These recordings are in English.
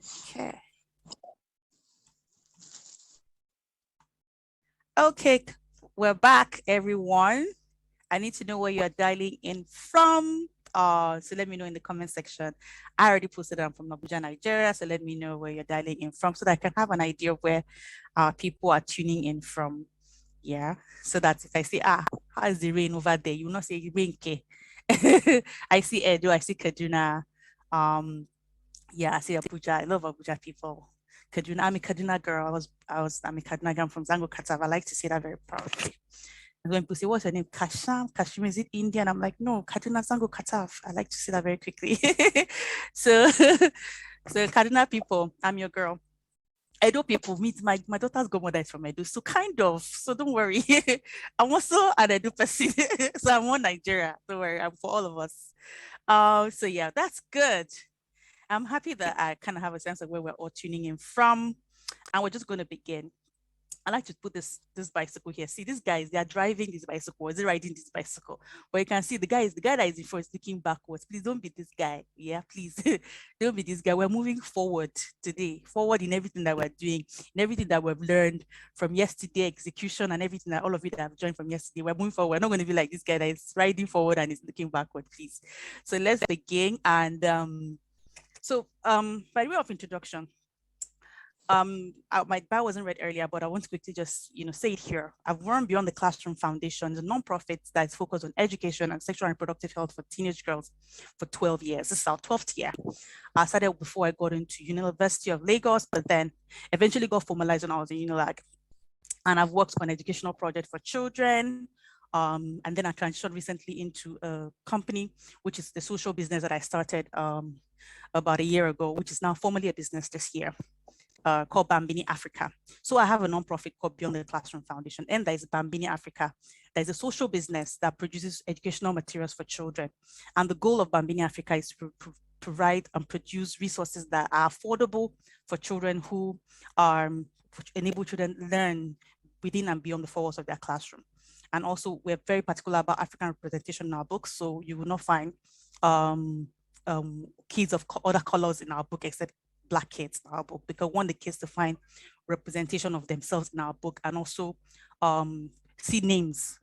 Okay. Okay, we're back, everyone. I need to know where you're dialing in from. So let me know in the comment section. I already posted I'm from Abuja, Nigeria. So let me know where you're dialing in from so that I can have an idea of where people are tuning in from. Yeah. So that if I say, how is the rain over there? You will not say rain. Ke. I see Edo, I see Kaduna. Um, yeah, I see Abuja. I love Abuja people. Kaduna, I'm a Kaduna girl. I'm a Kaduna girl from Zango Katav. I like to say that very proudly. And when people say, what's your name? Kasham? Kashim, is it Indian? I'm like, no, Kaduna Zango Katav. I like to say that very quickly. so, so Kaduna people, I'm your girl. Edo people meet my daughter's godmother is from Edo, so kind of. So don't worry. I'm also an Edo person, so I'm one Nigeria. Don't worry, I'm for all of us. So yeah, that's good. I'm happy that I kind of have a sense of where we're all tuning in from, and we're just going to begin. I like to put this bicycle here. See, these guys, they are driving this bicycle. Is it riding this bicycle? But you can see the guy that is in front is looking backwards. Please don't be this guy. Yeah, please don't be this guy. We're moving forward today, forward in everything that we're doing, in everything that we've learned from yesterday, execution and everything that all of you that have joined from yesterday. We're moving forward. We're not going to be like this guy that is riding forward and is looking backward, please. So let's begin. And by way of introduction, my bio wasn't read earlier, but I want to quickly just say it here. I've run Beyond the Classroom Foundation, a nonprofit that is focused on education and sexual and reproductive health for teenage girls for 12 years. This is our 12th year. I started before I got into University of Lagos, but then eventually got formalized when I was in Unilag. And I've worked on educational project for children. And then I transitioned recently into a company, which is the social business that I started about a year ago, which is now formally a business this year. Called Bambini Africa. So I have a nonprofit called Beyond the Classroom Foundation, and there is Bambini Africa. There's a social business that produces educational materials for children. And the goal of Bambini Africa is to provide and produce resources that are affordable for children who enable children learn within and beyond the four walls of their classroom. And also, we're very particular about African representation in our books, so you will not find kids of other colors in our book except Black kids in our book, because we want the kids to find representation of themselves in our book, and also see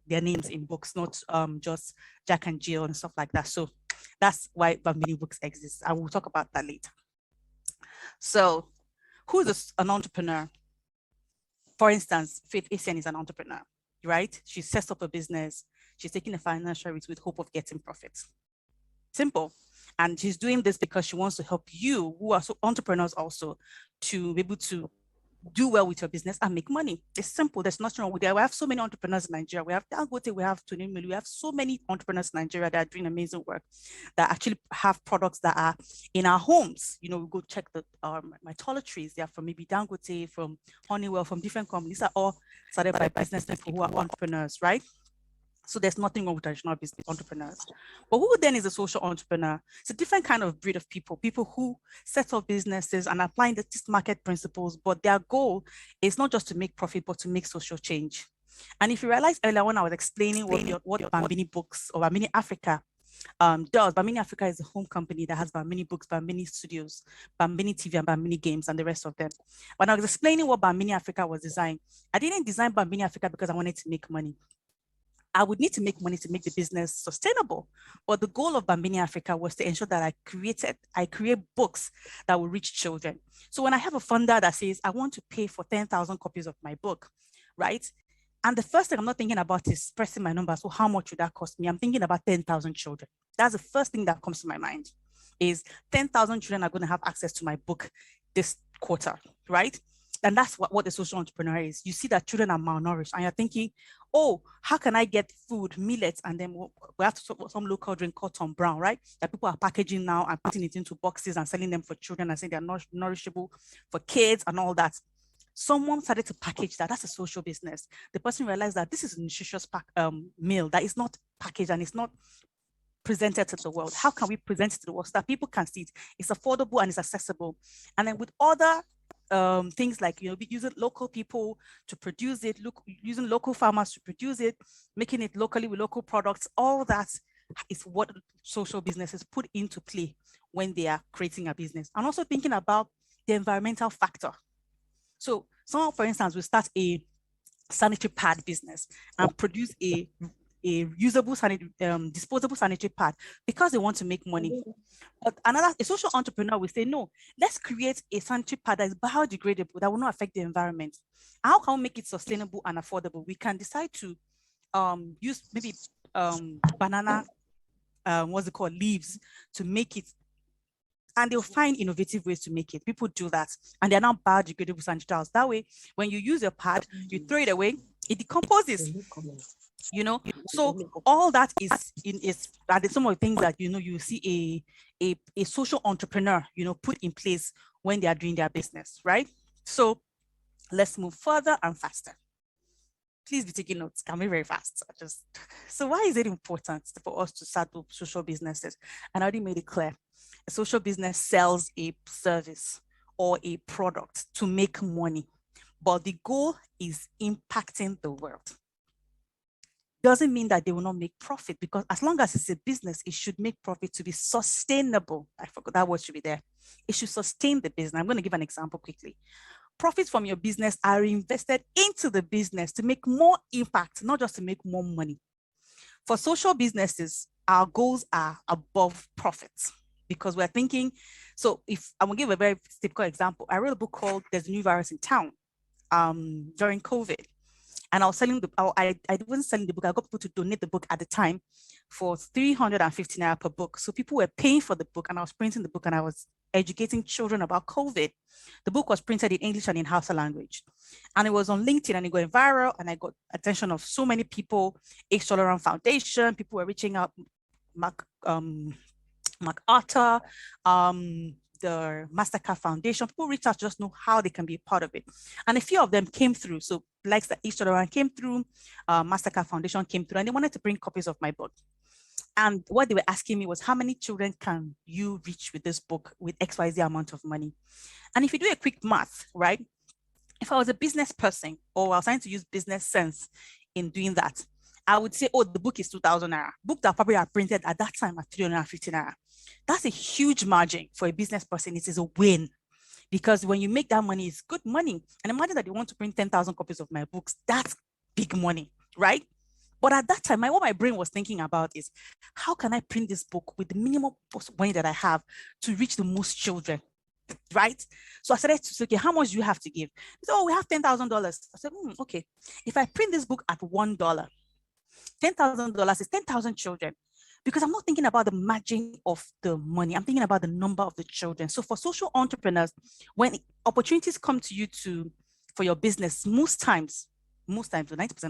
their names in books, not just Jack and Jill and stuff like that. So that's why Bambini books exist. I will talk about that later. So who is an entrepreneur? For instance, Faith Essien is an entrepreneur, right? She sets up a business. She's taking a financial risk with hope of getting profits. Simple. And she's doing this because she wants to help you, who are entrepreneurs also, to be able to do well with your business and make money. It's simple. There's nothing wrong with that. We have so many entrepreneurs in Nigeria. We have Dangote, we have Tony Milu. We have so many entrepreneurs in Nigeria that are doing amazing work, that actually have products that are in our homes. We go check the my toiletries. They are from maybe Dangote, from Honeywell, from different companies. These are all started by business people who are entrepreneurs, right? So there's nothing wrong with traditional business entrepreneurs. But who then is a social entrepreneur? It's a different kind of breed of people who set up businesses and applying the market principles, but their goal is not just to make profit, but to make social change. And if you realize earlier when I was explaining what Bambini Books or Bambini Africa does, Bambini Africa is a home company that has Bambini Books, Bambini Studios, Bambini TV, and Bambini Games, and the rest of them. When I was explaining what Bambini Africa was designed, I didn't design Bambini Africa because I wanted to make money. I would need to make money to make the business sustainable. But the goal of Bambini Africa was to ensure that I create books that will reach children. So when I have a funder that says, I want to pay for 10,000 copies of my book, right? And the first thing I'm not thinking about is pressing my numbers. So how much would that cost me? I'm thinking about 10,000 children. That's the first thing that comes to my mind, is 10,000 children are going to have access to my book this quarter, right? And that's what the social entrepreneur is. You see that children are malnourished and you're thinking, oh, how can I get food, millets, and then we have some local drink called Tom Brown, right? That people are packaging now and putting it into boxes and selling them for children and saying they're nourishable for kids and all that. Someone started to package that. That's a social business. The person realized that this is a nutritious meal that is not packaged and it's not presented to the world. How can we present it to the world so that people can see it? It's affordable and it's accessible. And then with other things like, using local people to produce it, using local farmers to produce it, making it locally with local products, all that is what social businesses put into play when they are creating a business. And also thinking about the environmental factor. So someone, for instance, will start a sanitary pad business and produce a usable disposable sanitary pad because they want to make money. But a social entrepreneur will say, no, let's create a sanitary pad that is biodegradable, that will not affect the environment. How can we make it sustainable and affordable? We can decide to use maybe banana, what's it called, leaves to make it. And they'll find innovative ways to make it. People do that. And they're not biodegradable sanitary towels. That way, when you use your pad, you throw it away, it decomposes. So all that is some of the things that you see a social entrepreneur put in place when they are doing their business, right? So let's move further and faster. Please be taking notes. Can be very fast. So why is it important for us to start up social businesses? And I already made it clear. A social business sells a service or a product to make money, but the goal is impacting the world. Doesn't mean that they will not make profit, because as long as it's a business, it should make profit to be sustainable. I forgot that word should be there. It should sustain the business. I'm going to give an example quickly. Profits from your business are invested into the business to make more impact, not just to make more money. For social businesses, our goals are above profits, because we're thinking, so if I'm going to give a very typical example, I wrote a book called There's a New Virus in Town during COVID. And I was selling I wasn't selling the book. I got people to donate the book at the time for 350 naira per book. So people were paying for the book, and I was printing the book, and I was educating children about COVID. The book was printed in English and in Hausa language. And it was on LinkedIn, and it got viral, and I got attention of so many people. Age Tolerant Foundation, people were reaching out, MacArthur, the Mastercard Foundation, people reach out to just know how they can be a part of it. And a few of them came through. So likes that Age Tolerant came through, Mastercard Foundation came through, and they wanted to bring copies of my book. And what they were asking me was, how many children can you reach with this book with XYZ amount of money? And if you do a quick math, right? If I was a business person, or I was trying to use business sense in doing that, I would say, oh, the book is 2,000 naira. Book that probably are printed at that time at 350 naira. That's a huge margin for a business person. It is a win, because when you make that money, it's good money. And imagine that you want to print 10,000 copies of my books. That's big money, right? But at that time, what my brain was thinking about is, how can I print this book with the minimum money that I have to reach the most children, right? So I said, okay, how much do you have to give? He said, oh, we have $10,000. I said, okay. If I print this book at $1, $10,000 is 10,000 children, because I'm not thinking about the margin of the money. I'm thinking about the number of the children. So for social entrepreneurs, when opportunities come to you for your business, most times, 90%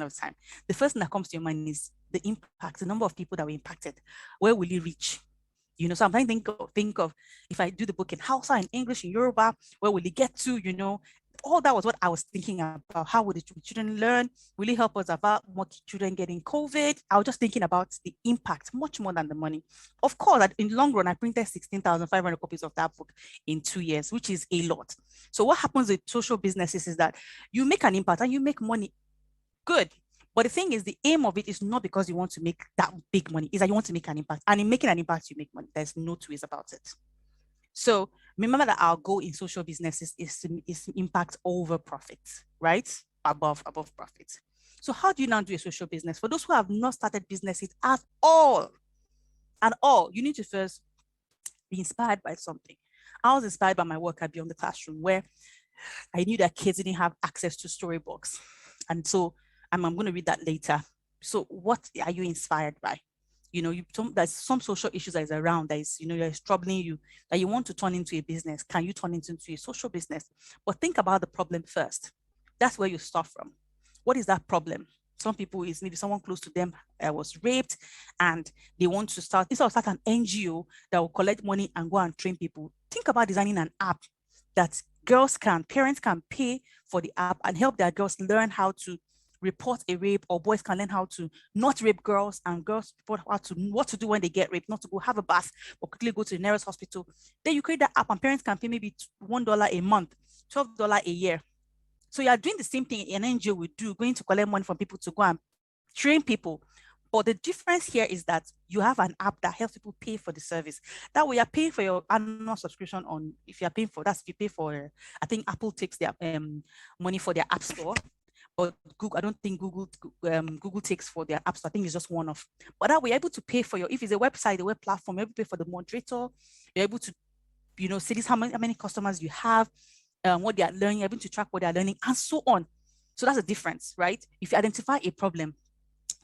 of the time, the first thing that comes to your mind is the impact, the number of people that were impacted. Where will it reach? So I'm trying to think of if I do the book in Hausa, in English, in Yoruba, where will it get to? All that was what I was thinking about. How would the children learn? Will it help us about more children getting COVID? I was just thinking about the impact much more than the money. Of course, in the long run, I printed 16,500 copies of that book in 2 years, which is a lot. So what happens with social businesses is that you make an impact and you make money. Good. But the thing is, the aim of it is not because you want to make that big money, is that you want to make an impact. And in making an impact, you make money. There's no two ways about it. So remember that our goal in social businesses is to impact over profits, right? Above profits. So how do you now do a social business? For those who have not started businesses at all, you need to first be inspired by something. I was inspired by my work at Beyond the Classroom, where I knew that kids didn't have access to storybooks. And so I'm going to read that later. So what are you inspired by? There's some social issues that is around that is, that is troubling you, that you want to turn into a business. Can you turn it into a social business? But think about the problem first. That's where you start from. What is that problem? Some people, is maybe someone close to them was raped, and they want to start, instead of start an NGO that will collect money and go and train people. Think about designing an app that parents can pay for the app and help their girls learn how to report a rape, or boys can learn how to not rape girls, and girls report what to do when they get raped, not to go have a bath or quickly go to the nearest hospital. Then you create that app and parents can pay maybe $1 a month, $12 a year. So you are doing the same thing an NGO would do, going to collect money from people to go and train people, But the difference here is that you have an app that helps people pay for the service. That way, you're paying for your annual subscription on, if you're paying for, that's if you pay for, I think Apple takes their money for their app store. But Google, I don't think Google takes for their apps. I think it's just one off. But that way, you're able to pay for your, if it's a website, a web platform, you're able to pay for the moderator. You're able to, see this, how many customers you have, what they are learning, you're able to track what they are learning, and so on. So that's a difference, right? If you identify a problem,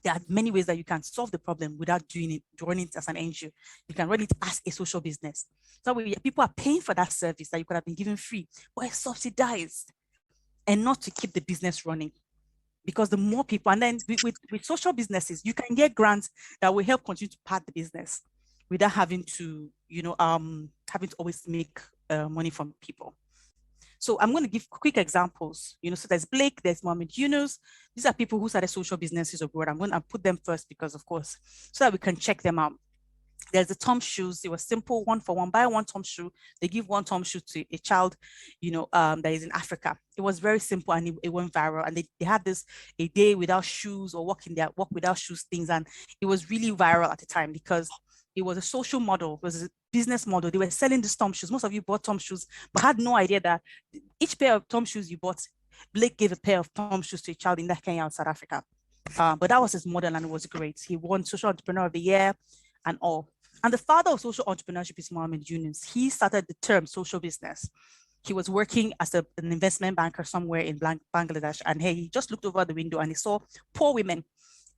there are many ways that you can solve the problem without running it as an NGO. You can run it as a social business. So people are paying for that service that you could have been given free, but it's subsidized, and not to keep the business running. Because the more people, and then with social businesses, you can get grants that will help continue to pad the business without having to, having to always make money from people. So I'm going to give quick examples. So there's Blake, there's Mohammed Yunus. These are people who started social businesses abroad. I'm going to put them first because, of course, so that we can check them out. There's the Tom shoes. It was simple, 1 for 1. Buy one Tom shoe. They give one Tom shoe to a child, that is in Africa. It was very simple, and it went viral. And they had this a day without shoes, or walk without shoes things. And it was really viral at the time because it was a social model, it was a business model. They were selling these Tom shoes. Most of you bought Tom shoes, but had no idea that each pair of Tom shoes you bought, Blake gave a pair of Tom shoes to a child in that Kenya and South Africa. But that was his model, and it was great. He won Social Entrepreneur of the Year and all. And the father of social entrepreneurship is Mohammed Yunus. He started the term social business. He was working as an investment banker somewhere in Bangladesh, and he just looked over the window and he saw poor women.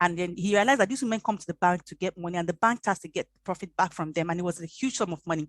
And then he realized that these women come to the bank to get money, and the bank has to get profit back from them. And it was a huge sum of money.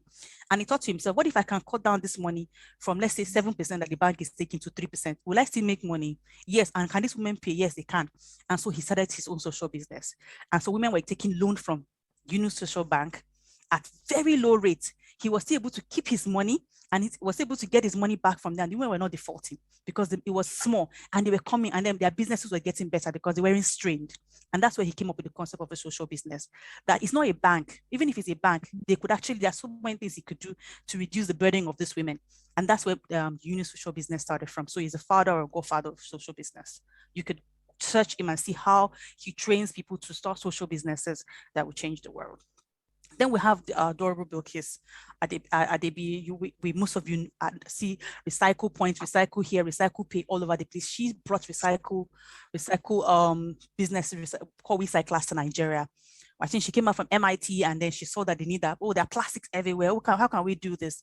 And he thought to himself, what if I can cut down this money from, let's say, 7% that the bank is taking to 3%? Will I still make money? Yes. And can these women pay? Yes, they can. And so he started his own social business. And so women were taking loan from Yunus Social Bank at very low rates. He was still able to keep his money, and he was able to get his money back from them. The women were not defaulting because it was small, and they were coming, and then their businesses were getting better because they weren't strained. And that's where he came up with the concept of a social business. That it's not a bank. Even if it's a bank, there are so many things he could do to reduce the burden of these women. And that's where Yunus Social Business started from. So he's a father or godfather of social business. You could search him and see how he trains people to start social businesses that will change the world. Then we have the adorable Bilkis Adebi. Most of you see recycle points, recycle here, recycle pay all over the place. She brought recycle business called WeCyclers to Nigeria. I think she came out from MIT, and then she saw that they need that. Oh, there are plastics everywhere. How can we do this?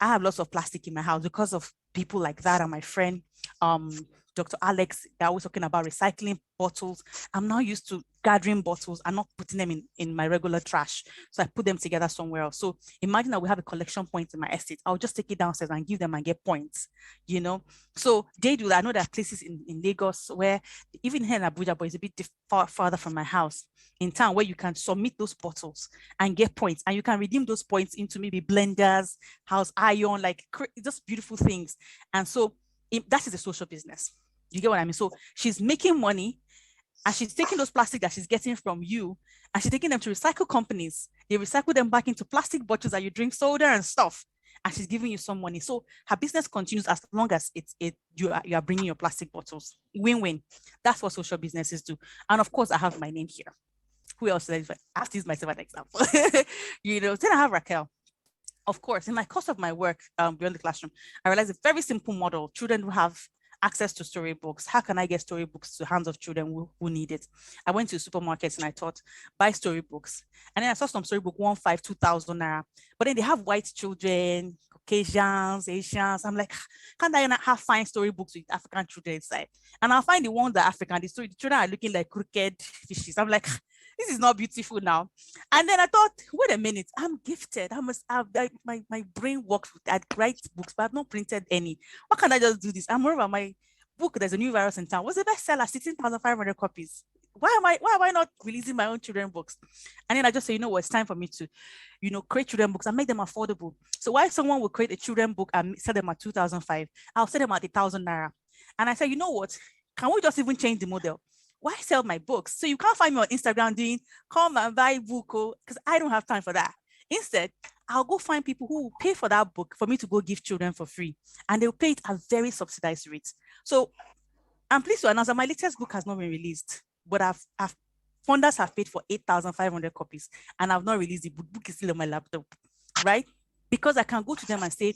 I have lots of plastic in my house because of people like that, and my friend, Dr. Alex, they're always talking about recycling bottles. I'm now used to gathering bottles and not putting them in my regular trash. So I put them together somewhere else. So imagine that we have a collection point in my estate. I'll just take it downstairs and give them and get points, So they do that. I know there are places in Lagos where, even here in Abuja, but it's a bit farther from my house, in town, where you can submit those bottles and get points. And you can redeem those points into maybe blenders, house iron, like just beautiful things. And so that is a social business. You get what I mean? So she's making money, and she's taking those plastic that she's getting from you, and she's taking them to recycle companies. They recycle them back into plastic bottles that you drink soda and stuff, and she's giving you some money. So her business continues as long as you are bringing your plastic bottles. Win-win. That's what social businesses do. And of course, I have my name here. Who else? I have to use myself as an example. Then I have Raquel. Of course, in my course of my work beyond the classroom, I realized a very simple model. Children who have access to storybooks. How can I get storybooks to the hands of children who need it? I went to supermarkets and I thought, buy storybooks. And then I saw some storybook, 2,000 naira. But then they have white children, Caucasians, Asians. I'm like, can't I not have fine storybooks with African children inside? And I'll find the ones that are African. The children are looking like crooked fishes. I'm like, this is not beautiful now. And then I thought, wait a minute, I'm gifted. I must have, my brain works with, I write books, but I've not printed any. Why can't I just do this? I'm moreover, my book, There's a New Virus in Town, was a bestseller, 16,500 copies. Why am I not releasing my own children books? And then I just say, what, it's time for me to, create children books and make them affordable. So why someone will create a children book and sell them at 2,500, I'll sell them at 1,000 naira. And I said, what? Can we just even change the model? Why sell my books? So you can't find me on Instagram doing, come and buy book, because I don't have time for that. Instead, I'll go find people who will pay for that book for me to go give children for free. And they'll pay it at very subsidized rates. So I'm pleased to announce that my latest book has not been released, but I've funders have paid for 8,500 copies and I've not released the book. Book is still on my laptop, right? Because I can go to them and say,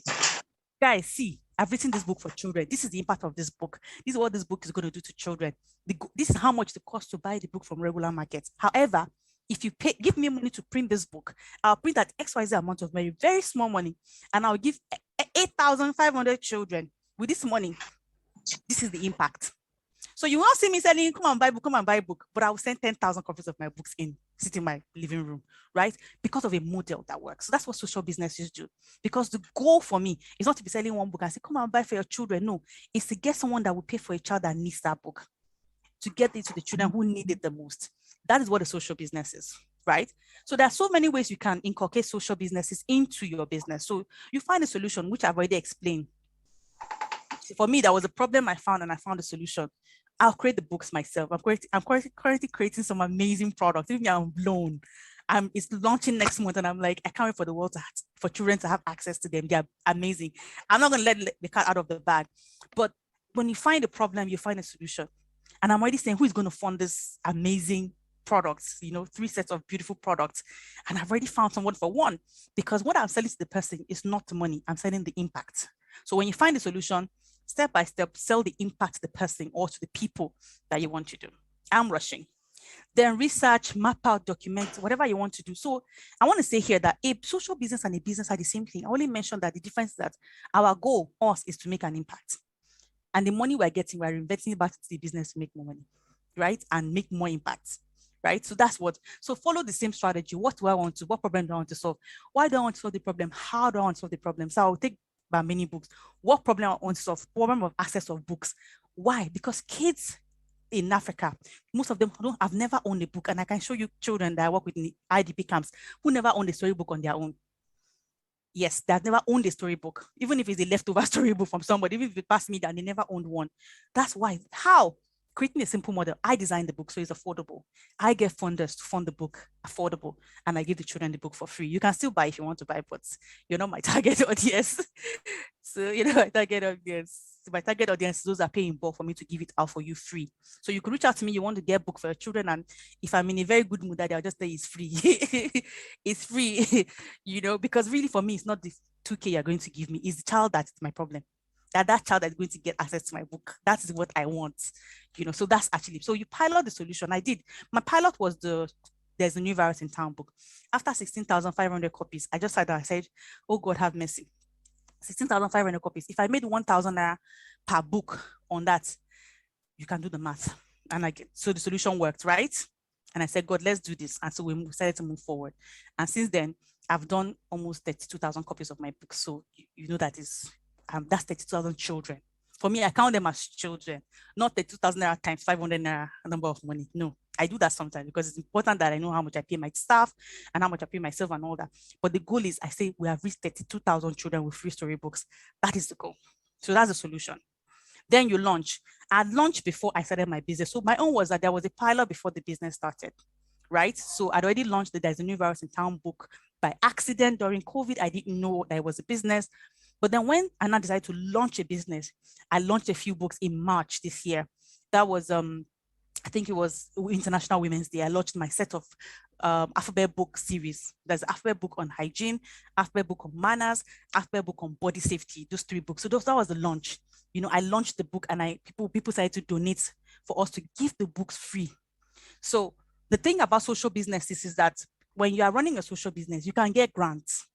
guys, see, I've written this book for children. This is the impact of this book. This is what this book is going to do to children. This is how much the cost to buy the book from regular markets. However, if you give me money to print this book, I'll print that XYZ amount of money, very small money, and I'll give 8,500 children with this money. This is the impact. So you won't see me selling, come and buy book, but I will send 10,000 copies of my books sit in my living room, right? Because of a model that works. So that's what social businesses do. Because the goal for me is not to be selling one book and say, come and buy for your children. No, it's to get someone that will pay for a child that needs that book, to get it to the children who need it the most. That is what a social business is, right? So there are so many ways you can inculcate social businesses into your business. So you find a solution, which I've already explained. For me, that was a problem I found, and I found a solution. I'll create the books myself. I'm currently creating some amazing products. Even I'm blown. It's launching next month, and I'm like, I can't wait for the world for children to have access to them. They're amazing. I'm not gonna let the cat out of the bag, but when you find a problem, you find a solution. And I'm already saying, who is going to fund this amazing products? 3 sets of beautiful products, and I've already found someone for one, because what I'm selling to the person is not the money. I'm selling the impact. So when you find a solution, step by step, sell the impact to the person or to the people that you want to do. I'm rushing. Then research, map out, document, whatever you want to do. So I want to say here that a social business and a business are the same thing. I only mentioned that the difference is that our goal, is to make an impact. And the money we're getting, we're investing it back to the business to make more money, right? And make more impact, right? So that's so follow the same strategy. What problem do I want to solve? Why do I want to solve the problem? How do I want to solve the problem? So I'll take by many books. What problem I want to solve? Problem of access of books. Why? Because kids in Africa, most of them have never owned a book. And I can show you children that I work with in the IDP camps who never owned a storybook on their own. Yes, they've never owned a storybook, even if it's a leftover storybook from somebody, even if it passed me down, they never owned one. That's why. How? Creating a simple model. I design the book so it's affordable. I get funders to fund the book affordable, and I give the children the book for free. You can still buy if you want to buy, but you're not my target audience. So my target audience, those are paying more for me to give it out for you free. So you could reach out to me. You want to get a book for your children, and if I'm in a very good mood, I'll just say it's free. It's free, because really for me, it's not the 2K you're going to give me. It's the child that's my problem. That child is going to get access to my book. That is what I want, so that's actually, so you pilot the solution. I did. My pilot was there's a new virus in town book. After 16,500 copies, I just sat down and said, oh God, have mercy. 16,500 copies. If I made 1,000 naira per book on that, you can do the math. And so the solution worked, right? And I said, God, let's do this. And so we decided to move forward. And since then, I've done almost 32,000 copies of my book. So that is, that's 32,000 children. For me, I count them as children, not 32,000 naira times 500 naira number of money. No, I do that sometimes because it's important that I know how much I pay my staff and how much I pay myself and all that. But the goal is, I say we have reached 32,000 children with free storybooks. That is the goal. So that's the solution. Then you launch. I launched before I started my business. So my own was that there was a pilot before the business started, right? So I'd already launched the There's a New Virus in Town book by accident during COVID. I didn't know that it was a business. But then when I now decided to launch a business, I launched a few books in March this year. That was, I think it was International Women's Day. I launched my set of alphabet book series. There's an alphabet book on hygiene, alphabet book on manners, alphabet book on body safety, those 3 books. So that was the launch. I launched the book, and people started to donate for us to give the books free. So the thing about social businesses is that when you are running a social business, you can get grants.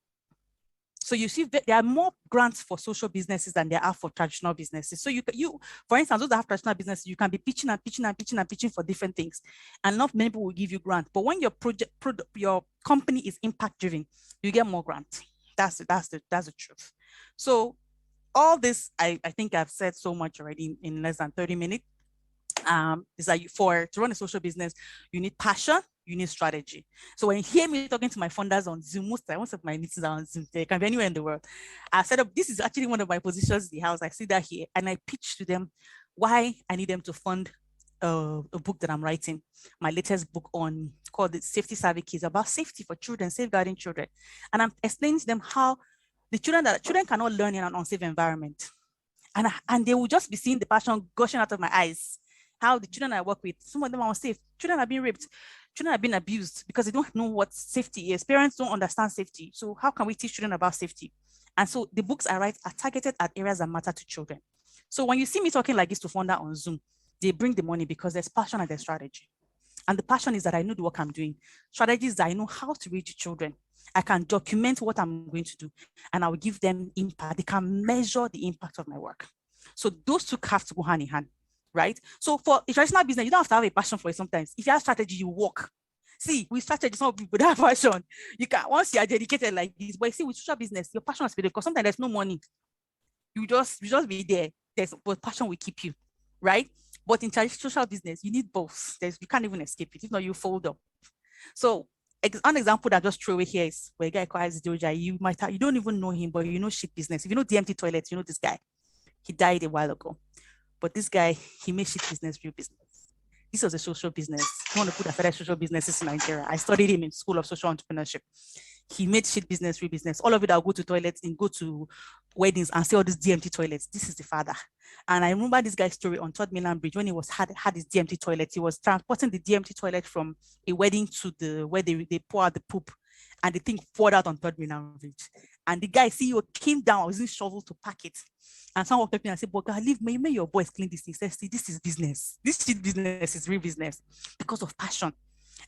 So you see, there are more grants for social businesses than there are for traditional businesses. So for instance, those that have traditional businesses, you can be pitching for different things, and not many people will give you grant. But when your your company is impact driven, you get more grants. That's the truth. So all this, I think I've said so much already in less than 30 minutes. Is that to run a social business, you need passion, you need strategy. So when you hear me talking to my funders on Zoom, most of my meetings are on Zoom. They can be anywhere in the world. I set up, this is actually one of my positions in the house. I see that here, and I pitch to them why I need them to fund a book that I'm writing, my latest book called the Safety Savvy Kids, about safety for children, safeguarding children. And I'm explaining to them how the children cannot learn in an unsafe environment. And they will just be seeing the passion gushing out of my eyes. How the children I work with, some of them are unsafe. Children are being raped. Children are being abused because they don't know what safety is. Parents don't understand safety. So how can we teach children about safety? And so the books I write are targeted at areas that matter to children. So when you see me talking like this to founder on Zoom, they bring the money because there's passion and there's strategy. And the passion is that I know the work I'm doing. Strategy is that I know how to reach children. I can document what I'm going to do and I will give them impact. They can measure the impact of my work. So those two have to go hand in hand, right? So for a traditional business, you don't have to have a passion for it sometimes. If you have strategy, you work. See, with strategy, some people that have passion. You can, once you are dedicated like this, but you see, with social business, your passion is because sometimes there's no money. You just be there. But passion will keep you, right? But in traditional business, you need both. You can't even escape it. If not, you fold up. So an example that I just threw away here is where a guy calls Doja. You don't even know him, but you know shit business. If you know DMT toilets, you know this guy. He died a while ago. But this guy, he made shit business real business. This was a social business. One of the people that started social businesses in Nigeria. I studied him in School of Social Entrepreneurship. He made shit business, real business. All of it that go to toilets and go to weddings and see all these DMT toilets. This is the father. And I remember this guy's story on Third Mainland Bridge when he had his DMT toilet. He was transporting the DMT toilet from a wedding to where they pour out the poop, and the thing poured out on Third Mainland Bridge. And the guy CEO came down using shovel to pack it. And someone walked up to me and said, "But God, leave me, may your boys clean this thing." He said, "See, this is business. This shit business is real business because of passion."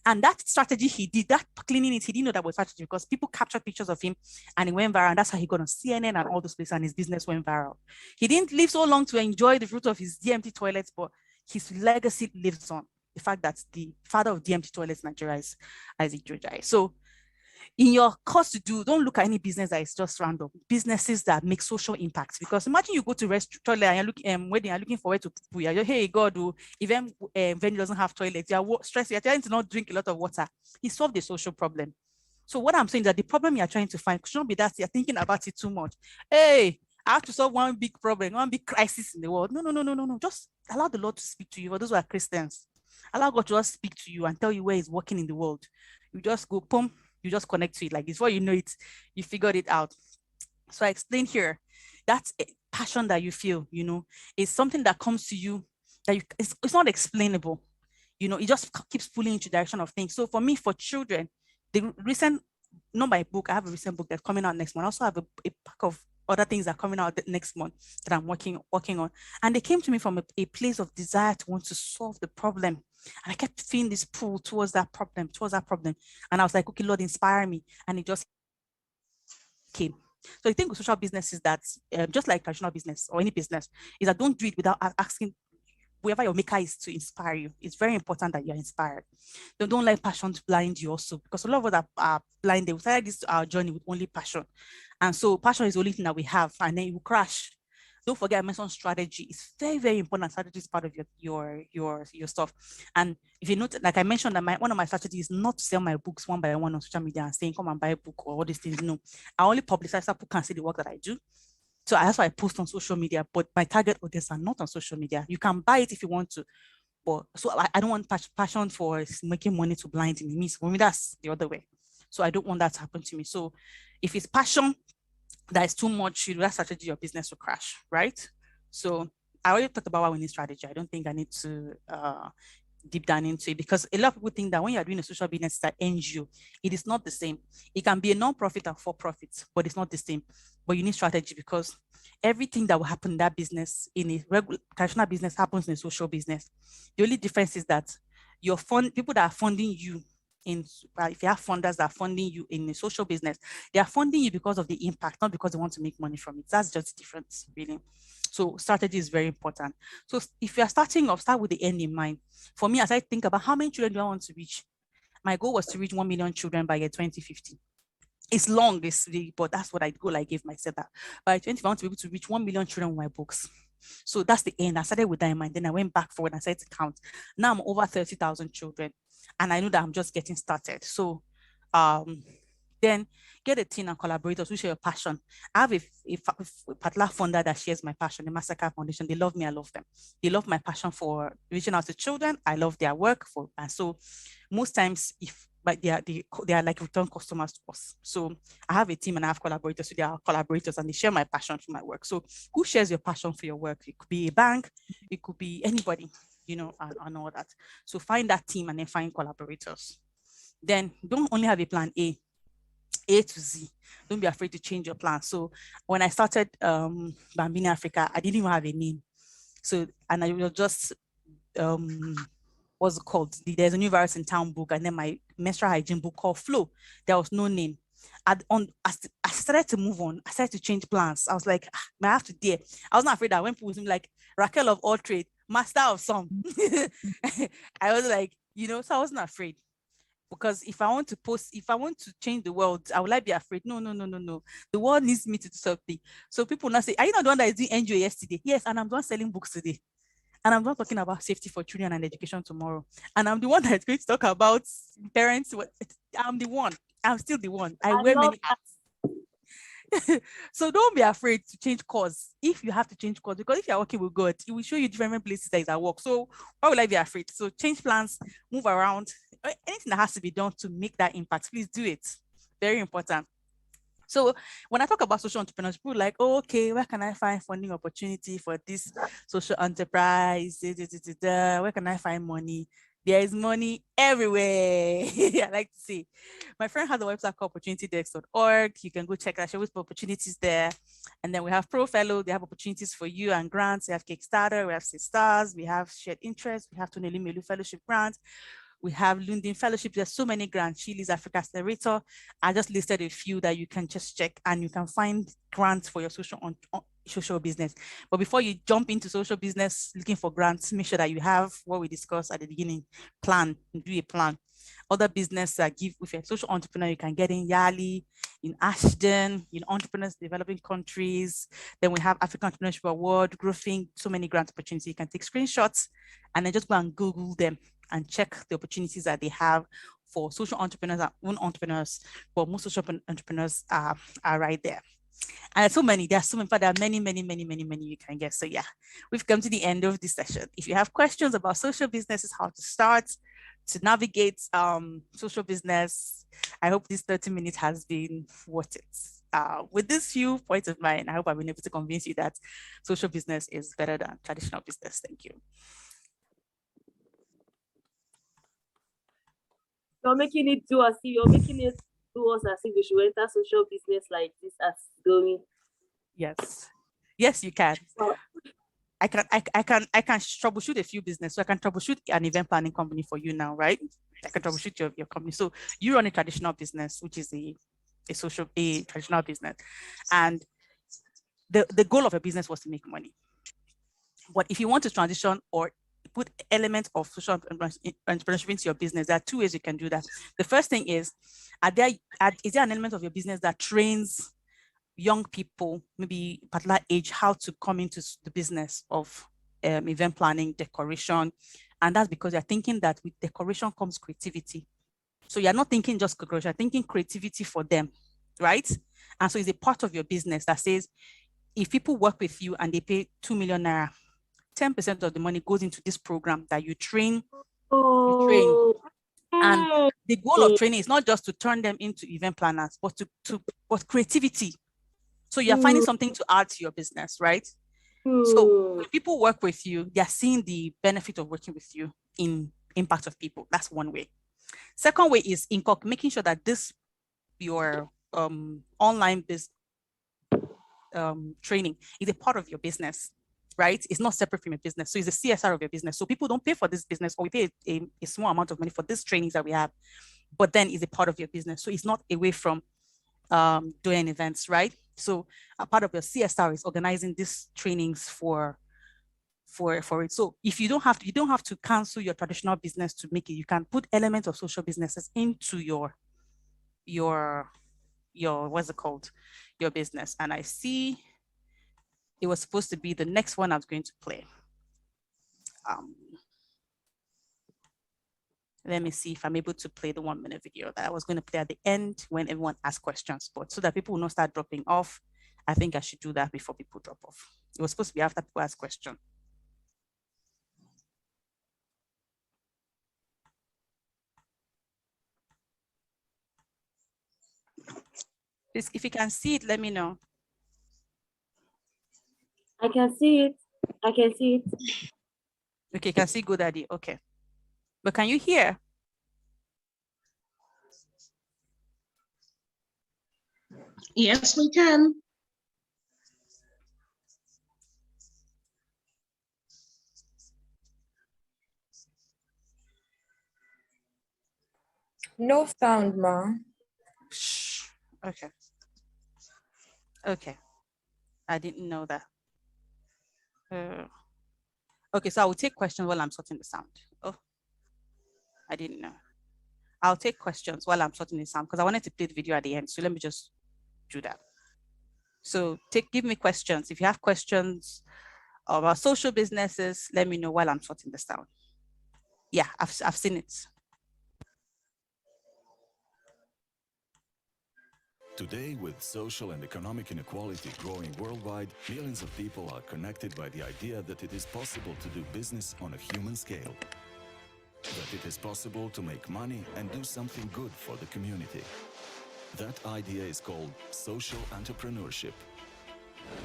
And that strategy he did, that cleaning it, he didn't know that was strategy because people captured pictures of him and it went viral. And that's how he got on CNN and all those places and his business went viral. He didn't live so long to enjoy the fruit of his DMT toilets, but his legacy lives on. The fact that the father of DMT toilets in Nigeria is Isaac Jojai. So in your course to do, don't look at any business that is just random. Businesses that make social impact. Because imagine you go to restaurant and you're looking wedding, you're looking for where to poo. You're, hey God, if venue doesn't have toilets, you're stressed, you're trying to not drink a lot of water. He solved the social problem. So what I'm saying is that the problem you're trying to find shouldn't be that you're thinking about it too much. Hey, I have to solve one big problem, one big crisis in the world. No. Just allow the Lord to speak to you. For those who are Christians, allow God to just speak to you and tell you where He's working in the world. You just go, boom, you just connect to it like this. Before you know it, you figured it out. So I explained here, that's a passion that you feel, is something that comes to you that it's not explainable. It just keeps pulling into the direction of things. So for me, for children, the recent, not my book, I have a recent book that's coming out next month. I also have a pack of other things that are coming out next month that I'm working on. And they came to me from a place of desire to want to solve the problem. And I kept feeling this pull towards that problem. And I was like, okay, Lord, inspire me. And it just came. So the thing with social business is that just like traditional business or any business, is that don't do it without asking whoever your maker is to inspire you. It's very important that you're inspired. Don't let passion blind you also, because a lot of us are blinded. We started this journey with only passion. And so passion is the only thing that we have, and then you will crash. Don't forget, I mentioned strategy. It's very, very important. Strategy is part of your stuff. And if you note, like I mentioned, that one of my strategies is not to sell my books one by one on social media and saying, come and buy a book or all these things. No, I only publicize so people can see the work that I do. So that's why I post on social media, but my target audience are not on social media. You can buy it if you want to, but so I don't want passion for making money to blind me. For me, that's the other way. So I don't want that to happen to me. So if it's passion that is too much, that strategy, your business will crash, right? So I already talked about why we need strategy. I don't think I need to deep down into it, because a lot of people think that when you're doing a social business that ends you, it is not the same. It can be a non-profit and for-profit, but it's not the same. But you need strategy, because everything that will happen in that business, in a regular traditional business, happens in a social business. The only difference is that your people that are funding you if you have funders that are funding you in a social business, they are funding you because of the impact, not because they want to make money from it. That's just the difference, really. So strategy is very important. So if you're starting off, start with the end in mind. For me, as I think about how many children do I want to reach, my goal was to reach 1 million children by year 2050. It's long, but that's what I goal I gave myself. That by 20, I want to be able to reach 1 million children with my books. So that's the end. I started with that in mind. Then I went back forward and I started to count. Now I'm over 30,000 children. And I know that I'm just getting started. So then get a team and collaborators who share your passion. I have a particular funder that shares my passion, the Massacre Foundation. They love me, I love them. They love my passion for reaching out to children. I love their work. And so most times, they are like return customers to us. So I have a team and I have collaborators. So they are collaborators and they share my passion for my work. So who shares your passion for your work? It could be a bank, it could be anybody, and all that. So find that team and then find collaborators. then don't only have a plan A to Z. Don't be afraid to change your plan. So when I started Bambini Africa, I didn't even have a name. So, and I was just what's it called? There's a new virus in town book, and then my menstrual hygiene book called Flow. There was no name. As I started to move on, I started to change plans. I was like, I have to dare. I was not afraid that when people would be like Raquel of all trade, master of some. I was like, so I wasn't afraid. Because if I want to change the world, I would like be afraid. No, no, no, no, no. The world needs me to do something. So people now say, are you not the one that is doing NGO yesterday? Yes, and I'm the one selling books today. And I'm not talking about safety for children and education tomorrow. And I'm the one that's going to talk about parents. I'm the one. I'm still the one. I wear many hats. So don't be afraid to change course if you have to change course, because if you're working with God, it will show you different places that is at work. So why would I be afraid? So change plans, move around, anything that has to be done to make that impact, please do it. Very important. So when I talk about social entrepreneurs, people are like, oh, okay, where can I find funding opportunity for this social enterprise? Where can I find money? There is money everywhere. I like to say. My friend has a website called opportunitydex.org. You can go check that. She always put opportunities there. And then we have Pro Fellow. They have opportunities for you and grants. We have Kickstarter. We have Six Stars. We have Shared Interest. We have Tony Melu Fellowship Grant. We have Lundin Fellowship. There's so many grants. Chile's Africa Accelerator. I just listed a few that you can just check, and you can find grants for your social business. But before you jump into social business looking for grants, make sure that you have what we discussed at the beginning. Do a plan. Other business that give, with a social entrepreneur, you can get in Yali, in Ashton, in Entrepreneurs Developing Countries. Then we have African Entrepreneurship Award, Growing, so many grant opportunities. You can take screenshots and then just go and Google them and check the opportunities that they have for social entrepreneurs and own entrepreneurs. But most social entrepreneurs are right there. And there's so many, there are many, many, many, many, many you can get. So yeah, we've come to the end of this session. If you have questions about social businesses, how to start, to navigate social business, I hope this 30 minutes has been worth it. With these few points of mine, I hope I've been able to convince you that social business is better than traditional business. Thank you. You're making it do us as if we should enter social business like this as going. Yes, you can. Well, I can troubleshoot a few business. So I can troubleshoot an event planning company for you now, right? I can troubleshoot your company. So you run a traditional business, which is a traditional business. And the goal of a business was to make money. But if you want to transition or put elements of social entrepreneurship into your business, there are two ways you can do that. The first thing is there an element of your business that trains young people, maybe particular age, how to come into the business of event planning, decoration? And that's because you're thinking that with decoration comes creativity. So you're not thinking just decoration, you're thinking creativity for them, right? And so it's a part of your business that says, if people work with you and they pay 2 million naira, 10% of the money goes into this program that you train. And the goal of training is not just to turn them into event planners, but but creativity. So you're finding something to add to your business, right? So when people work with you, they're seeing the benefit of working with you in impact of people. That's one way. Second way is making sure that your online business training is a part of your business, right? It's not separate from your business. So it's a CSR of your business. So people don't pay for this business, or we pay a small amount of money for these trainings that we have, but then it's a part of your business. So it's not away from doing events, right? So a part of your CSR is organizing these trainings for it. So if you don't have to cancel your traditional business to make it. You can put elements of social businesses into your what's it called? Your business. And I see it was supposed to be the next one I was going to play. Let me see if I'm able to play the 1 minute video that I was going to play at the end when everyone asks questions, but so that people will not start dropping off. I think I should do that before people drop off. It was supposed to be after people ask questions. Please, if you can see it, let me know. I can see it. Okay, you can see Good Daddy. Okay. But can you hear? Yes, we can. No sound, ma. Shh. Okay. Okay. I didn't know that. Okay, so I will take questions while I'm sorting the sound. Oh, I didn't know. I'll take questions while I'm sorting the sound because I wanted to play the video at the end. So let me just do that. So give me questions. If you have questions about social businesses, let me know while I'm sorting the sound. Yeah, I've seen it. Today, with social and economic inequality growing worldwide, millions of people are connected by the idea that it is possible to do business on a human scale. That it is possible to make money and do something good for the community. That idea is called social entrepreneurship.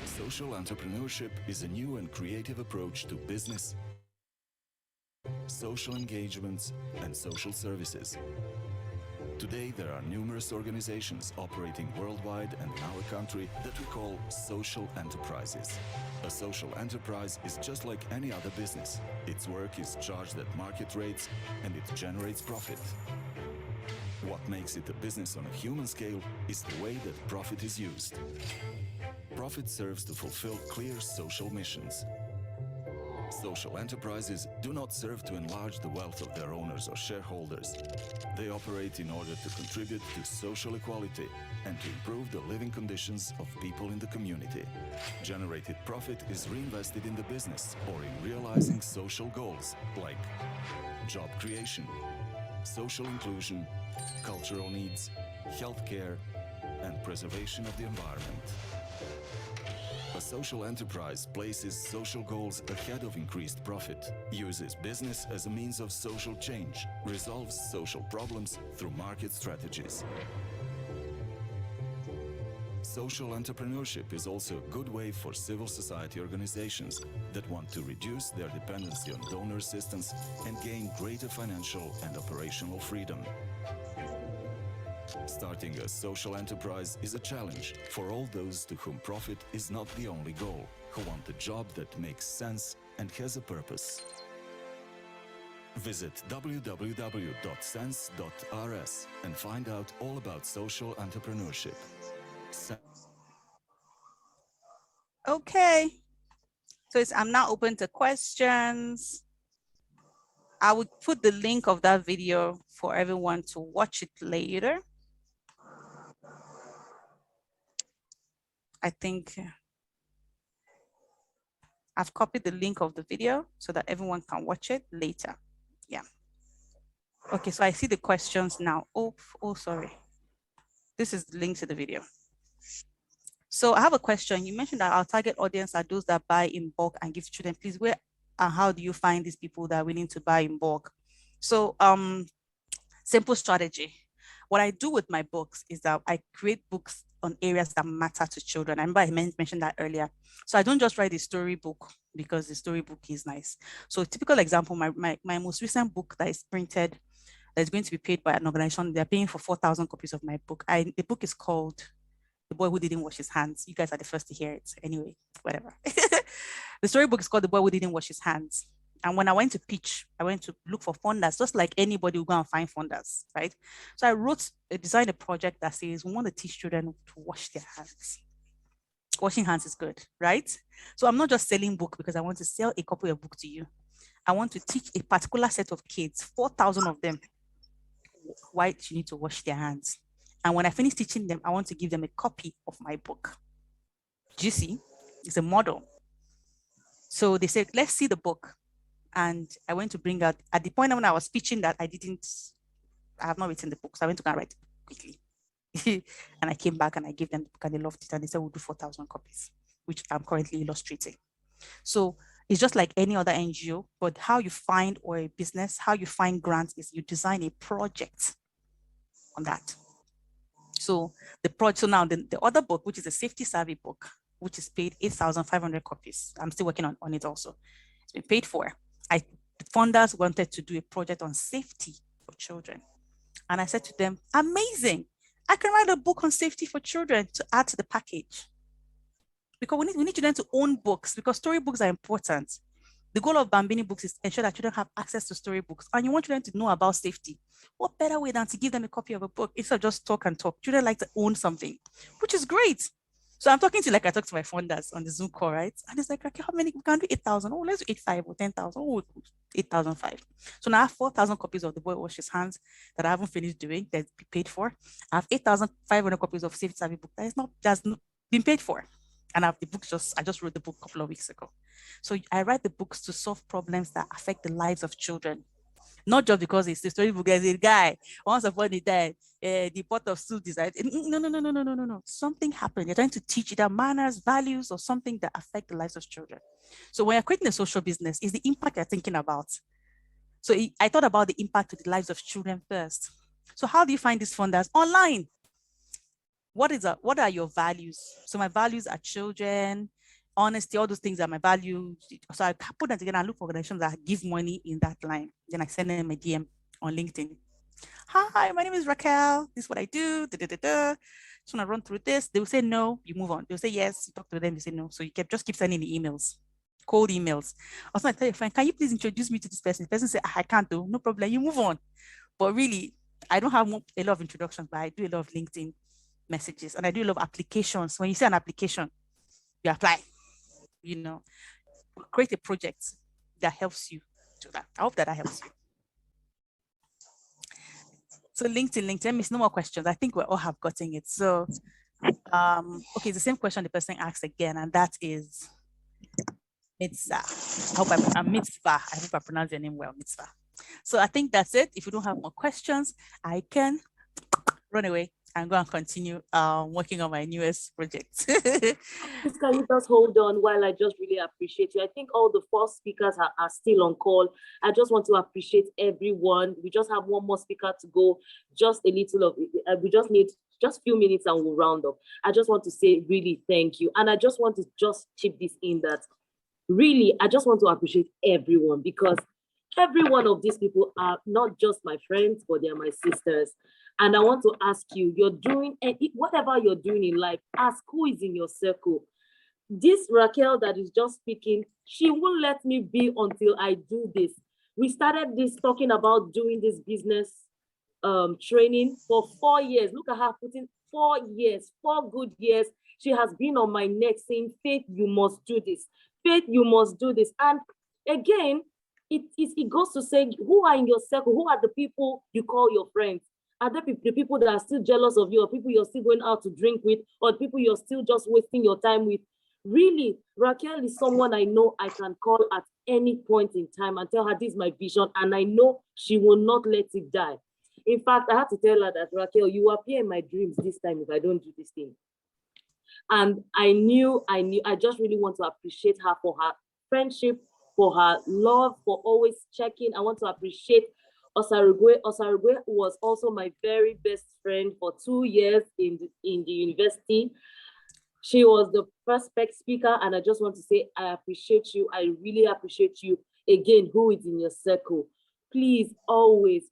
Social entrepreneurship is a new and creative approach to business, social engagements, and social services. Today, there are numerous organizations operating worldwide and in our country that we call social enterprises. A social enterprise is just like any other business. Its work is charged at market rates and it generates profit. What makes it a business on a human scale is the way that profit is used. Profit serves to fulfill clear social missions. Social enterprises do not serve to enlarge the wealth of their owners or shareholders. They operate in order to contribute to social equality and to improve the living conditions of people in the community. Generated profit is reinvested in the business or in realizing social goals like job creation, social inclusion, cultural needs, healthcare, and preservation of the environment. A social enterprise places social goals ahead of increased profit, uses business as a means of social change, resolves social problems through market strategies. Social entrepreneurship is also a good way for civil society organizations that want to reduce their dependency on donor assistance and gain greater financial and operational freedom. Starting a social enterprise is a challenge for all those to whom profit is not the only goal, who want a job that makes sense and has a purpose. Visit www.sense.rs and find out all about social entrepreneurship. Okay. So I'm now open to questions. I would put the link of that video for everyone to watch it later. I think I've copied the link of the video so that everyone can watch it later. Yeah. Okay, so I see the questions now. Oh, sorry. This is the link to the video. So I have a question. You mentioned that our target audience are those that buy in bulk and give to children. Please, where and how do you find these people that are willing to buy in bulk? So simple strategy. What I do with my books is that I create books on areas that matter to children. I remember I mentioned that earlier. So I don't just write a storybook because the storybook is nice. So typical example, my most recent book that is printed, that is going to be paid by an organization, they're paying for 4,000 copies of my book. The book is called The Boy Who Didn't Wash His Hands. You guys are the first to hear it. Anyway, whatever. The storybook is called The Boy Who Didn't Wash His Hands. And when I went to pitch, I went to look for funders, just like anybody will go and find funders, right? So I designed a project that says we want to teach children to wash their hands. Washing hands is good, right? So I'm not just selling book because I want to sell a copy of book to you. I want to teach a particular set of kids, 4,000 of them, why you need to wash their hands. And when I finish teaching them, I want to give them a copy of my book. Do you see? It's a model. So they said, let's see the book. And I went to bring out, at the point when I was pitching that, I have not written the book. So I went to go and write it quickly. And I came back and I gave them the book and they loved it. And they said, we'll do 4,000 copies, which I'm currently illustrating. So it's just like any other NGO, but how you find, or a business, how you find grants is you design a project on that. So the project, so now the other book, which is a safety savvy book, which is paid 8,500 copies. I'm still working on it also. It's been paid for. The funders wanted to do a project on safety for children. And I said to them, amazing. I can write a book on safety for children to add to the package. Because we need children to own books, because storybooks are important. The goal of Bambini books is to ensure that children have access to storybooks, and you want children to know about safety. What better way than to give them a copy of a book instead of just talk and talk? Children like to own something, which is great. So I'm talking to, like I talked to my funders on the Zoom call, right? And it's like, okay, how many? We can do 8,000. Oh, let's do 8,500 or 10,000. Oh, 8,500. So now I have 4,000 copies of The Boy Washes Hands that I haven't finished doing, that's paid for. I have 8,500 copies of Safety Savvy book that is not just been paid for. And I have the books I just wrote the book a couple of weeks ago. So I write the books to solve problems that affect the lives of children. Not just because it's the storybook as a guy, once upon a time, the pot of soup decided. No. Something happened. You're trying to teach either manners, values, or something that affect the lives of children. So when you're creating a social business, is the impact you're thinking about. So I thought about the impact to the lives of children first. So how do you find these funders? Online. What are your values? So my values are children, honesty, all those things are my values. So I put that together and look for organizations that give money in that line. Then I send them a DM on LinkedIn. Hi, my name is Raquel. This is what I do. Just want to run through this. They will say no, you move on. They'll say yes, you talk to them, you say no. So you just keep sending the emails, cold emails. Also, I tell your friend, can you please introduce me to this person? The person say, I can't do, no problem, you move on. But really, I don't have a lot of introductions, but I do a lot of LinkedIn messages and I do a lot of applications. When you see an application, you apply, create a project that helps you do that. I hope that helps you. So LinkedIn, no more questions. I think we all have gotten it. So, okay, the same question the person asked again, and that is Mitzvah. Mitzvah. I hope I pronounce your name well, Mitzvah. So I think that's it. If you don't have more questions, I can run away and go and continue working on my newest project. Please, can you just hold on while I just really appreciate you? I think all the 4 speakers are still on call. I just want to appreciate everyone. We just have one more speaker to go. Just a little of it. We just need just a few minutes and we'll round up. I just want to say really thank you. And I just want to just chip this in that really, I just want to appreciate everyone, because every one of these people are not just my friends, but they are my sisters. And I want to ask you, you're doing whatever you're doing in life, ask who is in your circle. This Raquel that is just speaking, she won't let me be until I do this. We started this talking about doing this business training for 4 years. Look at her putting 4 years, 4 good years. She has been on my neck saying, Faith, you must do this. Faith, you must do this. And again, it goes to say, who are in your circle? Who are the people you call your friends? Are there the people that are still jealous of you, or people you're still going out to drink with, or people you're still just wasting your time with? Really, Raquel is someone I know I can call at any point in time and tell her this is my vision, and I know she will not let it die. In fact, I had to tell her that, Raquel, you appear in my dreams this time if I don't do this thing. And I just really want to appreciate her for her friendship, for her love, for always checking. I want to appreciate Osarugwe. Osarugwe was also my very best friend for 2 years in the university. She was the first spec speaker, and I just want to say I appreciate you. I really appreciate you. Again, who is in your circle? Please always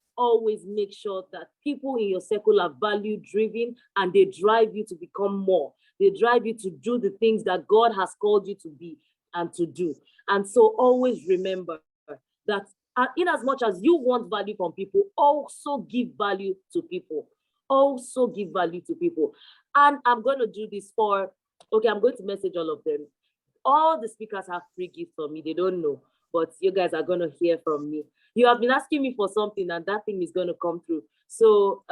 make sure that people in your circle are value-driven and they drive you to become more. They drive you to do the things that God has called you to be and to do. And so always remember that in as much as you want value from people, also give value to people. Also give value to people. And I'm going to do this I'm going to message all of them. All the speakers have free gifts for me. They don't know, but you guys are going to hear from me. You have been asking me for something, and that thing is going to come through. So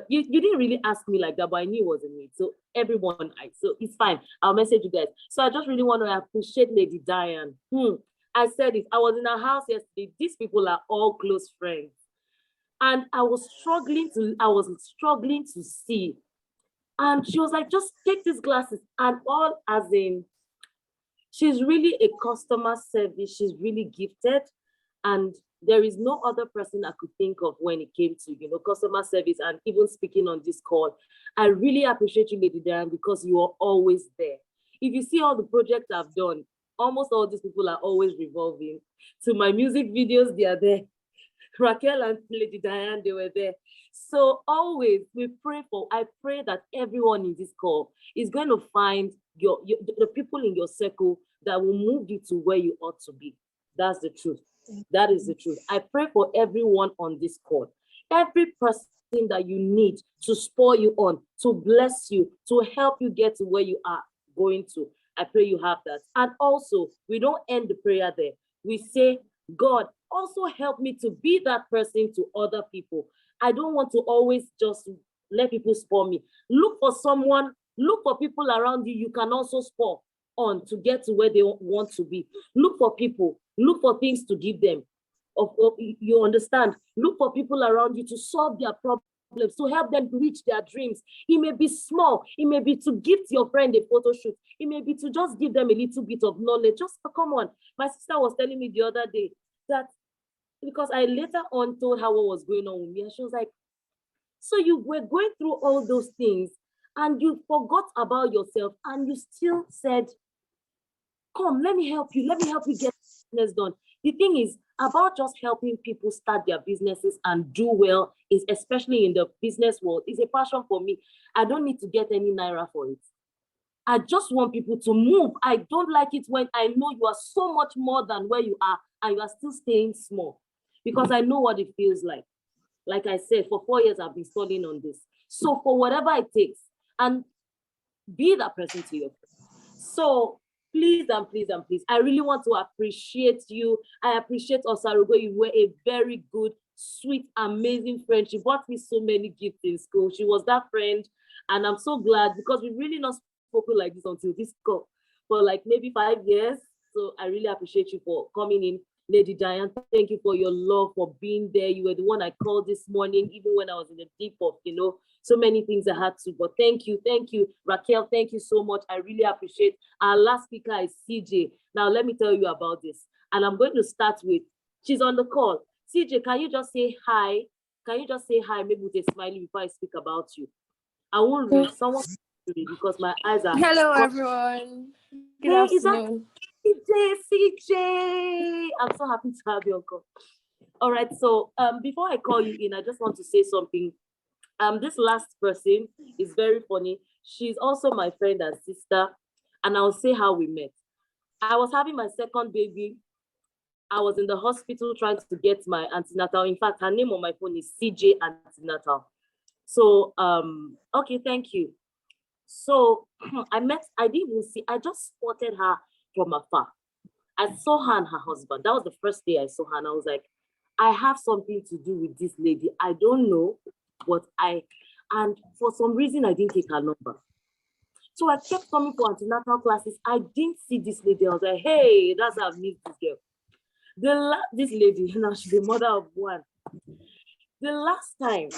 you didn't really ask me like that, but I knew it wasn't me. So everyone, so it's fine. I'll message you guys. So I just really want to appreciate Lady Diane. I said it. I was in her house yesterday. These people are all close friends. And I was struggling to see. And she was like, just take these glasses. And all as in, she's really a customer service. She's really gifted. And there is no other person I could think of when it came to, customer service and even speaking on this call. I really appreciate you, Lady Diane, because you are always there. If you see all the projects I've done, almost all these people are always revolving. To my music videos, they are there. Raquel and Lady Diane, they were there. So always I pray that everyone in this call is going to find the people in your circle that will move you to where you ought to be. That's the truth. That is the truth. I pray for everyone on this call. Every person that you need to spur you on, to bless you, to help you get to where you are going to. I pray you have that. And also, we don't end the prayer there. We say, God, also help me to be that person to other people. I don't want to always just let people spur me. Look for someone, look for people around you you can also spur on to get to where they want to be. Look for people, look for things to give them. You understand? Look for people around you to solve their problems, to help them reach their dreams. It may be small. It may be to gift your friend a photo shoot. It may be to just give them a little bit of knowledge. Just come on. My sister was telling me the other day that, because I later on told her what was going on with me, and she was like, so you were going through all those things and you forgot about yourself and you still said, come, let me help you. Let me help you get business done. The thing is about just helping people start their businesses and do well, is especially in the business world, is a passion for me. I don't need to get any naira for it. I just want people to move. I don't like it when I know you are so much more than where you are and you are still staying small, because I know what it feels like. Like I said, for 4 years, I've been studying on this. So for whatever it takes, and be that person to your friend. So please and please and please, I really want to appreciate you. I appreciate Osarugo. You were a very good, sweet, amazing friend. She bought me so many gifts in school. She was that friend. And I'm so glad, because we really not spoken like this until this call for like maybe 5 years. So I really appreciate you for coming in. Lady Diane, thank you for your love, for being there. You were the one I called this morning, even when I was in the deep of, so many things I had to, but thank you. Raquel, thank you so much. I really appreciate. Our last speaker is CJ. Now, let me tell you about this. And I'm going to start with, she's on the call. CJ, can you just say hi? Can you just say hi, maybe with a smiley before I speak about you? I won't read. Someone read because my eyes are... Hello, everyone. Good afternoon. CJ. I'm so happy to have you on call. All right, so before I call you in, I just want to say something. This last person is very funny. She's also my friend and sister, and I'll say how we met. I was having my second baby. I was in the hospital trying to get my antenatal. In fact, her name on my phone is CJ Antenatal. So, okay, thank you. So I didn't even see, I just spotted her from afar. I saw her and her husband. That was the first day I saw her, and I was like, I have something to do with this lady. I don't know, but and for some reason, I didn't take her number. So I kept coming for antenatal classes. I didn't see this lady. I was like, hey, that's how I've met this girl. This lady, now she's the mother of one. The last time